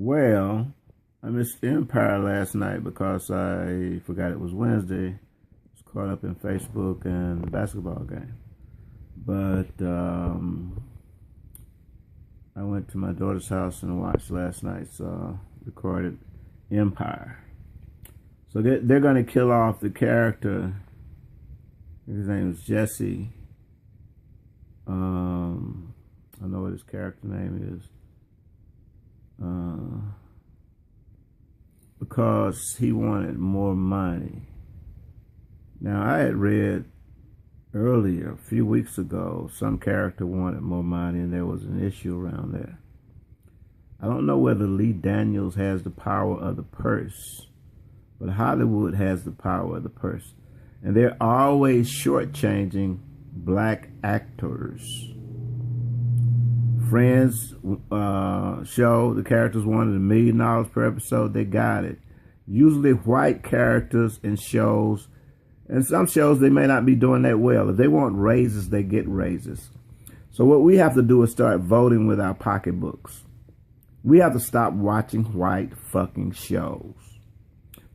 Well, I missed Empire last night because I forgot it was Wednesday. I was caught up in Facebook and the basketball game. But I went to my daughter's house and watched last night's recorded Empire. So they're going to kill off the character. His name is Jesse. I know what his character name is. Because he wanted more money. Now, I had read earlier, a few weeks ago, some character wanted more money and there was an issue around that. I don't know whether Lee Daniels has the power of the purse, but Hollywood has the power of the purse. And they're always shortchanging black actors. Friends show the characters wanted $1 million per episode. They got it. Usually white characters in shows, and some shows they may not be doing that well. If they want raises, they get raises. So what we have to do is start voting with our pocketbooks. We have to stop watching white fucking shows.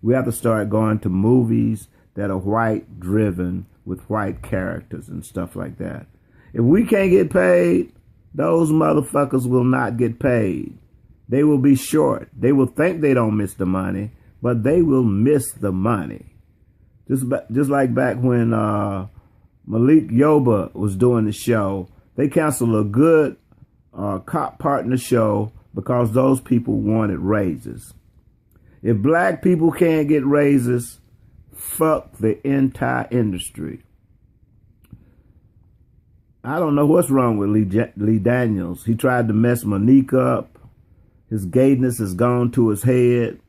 We have to start going to movies that are white driven with white characters and stuff like that. If we can't get paid, those motherfuckers will not get paid. They will be short. They will think they don't miss the money, but they will miss the money. Just like back when Malik Yoba was doing the show, they canceled a good cop partner show because those people wanted raises. If black people can't get raises, fuck the entire industry. I don't know what's wrong with Lee Daniels. He tried to mess Monique up. His gayness has gone to his head.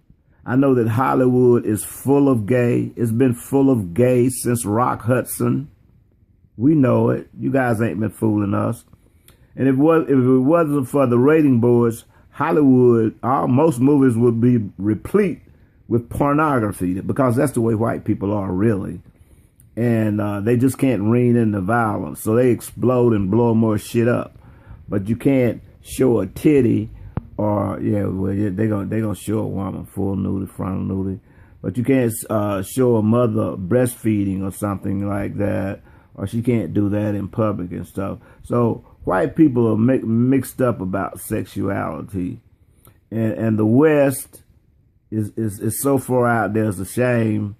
I know that Hollywood is full of gay. It's been full of gay since Rock Hudson. We know it. You guys ain't been fooling us. And if it wasn't for the rating boards, Hollywood, most movies would be replete with pornography because that's the way white people are really. And they just can't rein in the violence. So they explode and blow more shit up. But you can't show a titty or, they're gonna show a woman full nudity, frontal nudity. But you can't show a mother breastfeeding or something like that. Or she can't do that in public and stuff. So white people are mixed up about sexuality. And the West is so far out there, it's a shame.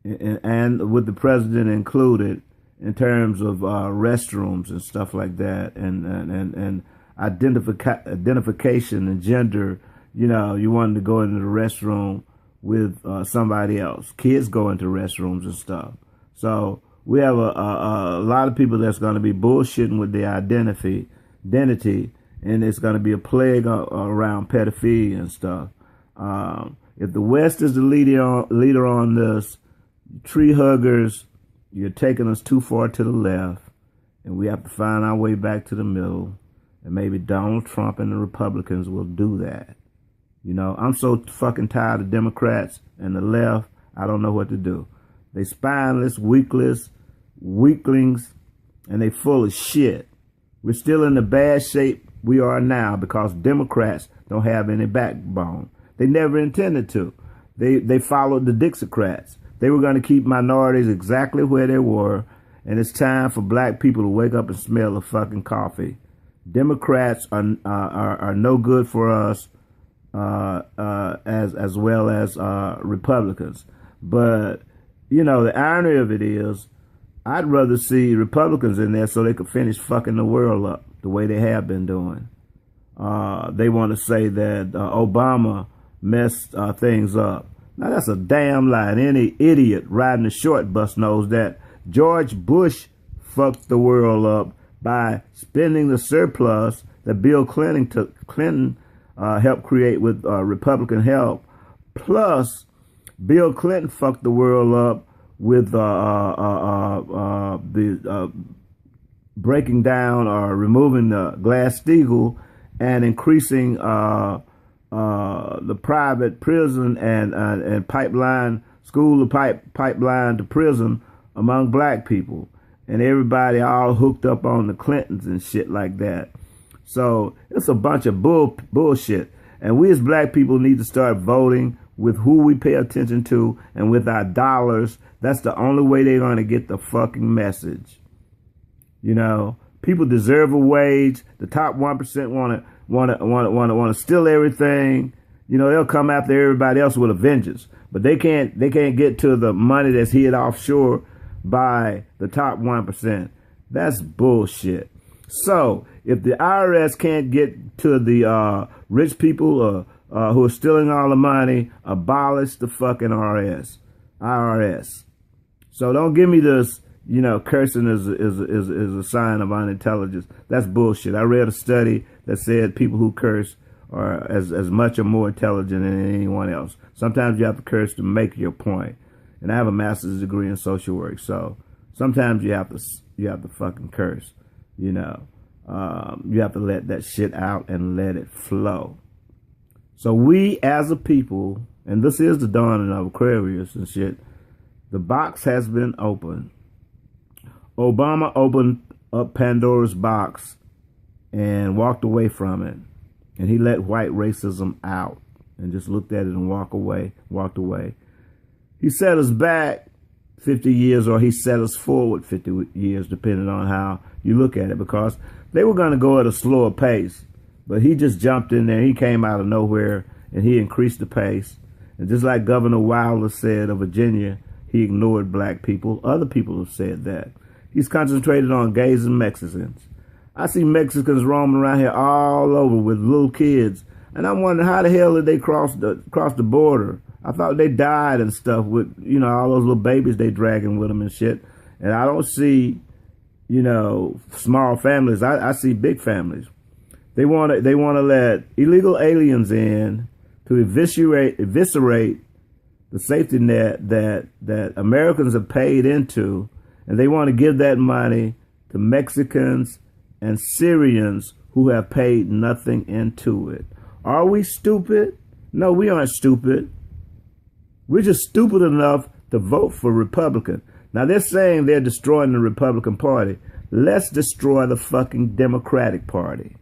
And with the president included, in terms of restrooms and stuff like that, and identification and gender, you wanted to go into the restroom with somebody else. Kids go into restrooms and stuff. So we have a lot of people that's going to be bullshitting with their identity, and it's going to be a plague around pedophilia and stuff. If the West is the leader on this, tree huggers, you're taking us too far to the left, and we have to find our way back to the middle, and maybe Donald Trump and the Republicans will do that. I'm so fucking tired of Democrats and the left, I don't know what to do. They spineless, weaklings, and they full of shit. We're still in the bad shape we are now because Democrats don't have any backbone. They never intended to. They followed the Dixiecrats. They were going to keep minorities exactly where they were, and it's time for black people to wake up and smell the fucking coffee. Democrats are no good for us, as well as Republicans. But the irony of it is, I'd rather see Republicans in there so they could finish fucking the world up the way they have been doing. They want to say that Obama messed things up. Now, that's a damn lie. And any idiot riding the short bus knows that George Bush fucked the world up by spending the surplus that Bill Clinton helped create with Republican help. Plus, Bill Clinton fucked the world up with the breaking down or removing the Glass-Steagall and increasing the private prison and pipeline, school of pipeline to prison among black people. And everybody all hooked up on the Clintons and shit like that. So it's a bunch of bullshit. And we as black people need to start voting with who we pay attention to and with our dollars. That's the only way they're going to get the fucking message. You know, people deserve a wage. The top 1% want to steal everything. You know, they'll come after everybody else with a vengeance, but they can't get to the money that's hid offshore by the top 1%. That's bullshit. So if the IRS can't get to the rich people who are stealing all the money, abolish the fucking IRS. So don't give me this, you know, cursing is a sign of unintelligence. That's bullshit. I read a study that said people who curse are as much or more intelligent than anyone else. Sometimes you have to curse to make your point. And I have a master's degree in social work, so sometimes you have to fucking curse. You know, you have to let that shit out and let it flow. So we as a people, and this is the dawning of Aquarius and shit, the box has been opened. Obama opened up Pandora's box and walked away from it. And he let white racism out and just looked at it and walked away. He set us back 50 years, or he set us forward 50 years, depending on how you look at it, because they were going to go at a slower pace. But he just jumped in there. He came out of nowhere and he increased the pace. And just like Governor Wilder said of Virginia, he ignored black people. Other people have said that. He's concentrated on gays and Mexicans. I see Mexicans roaming around here all over with little kids. And I'm wondering, how the hell did they cross the border? I thought they died and stuff with, you know, all those little babies they dragging with them and shit. And I don't see, you know, small families. I see big families. They want to let illegal aliens in to eviscerate the safety net that Americans have paid into, and they want to give that money to Mexicans and Syrians who have paid nothing into it. Are we stupid? No, we aren't stupid. We're just stupid enough to vote for Republican. Now, they're saying they're destroying the Republican Party. Let's destroy the fucking Democratic Party.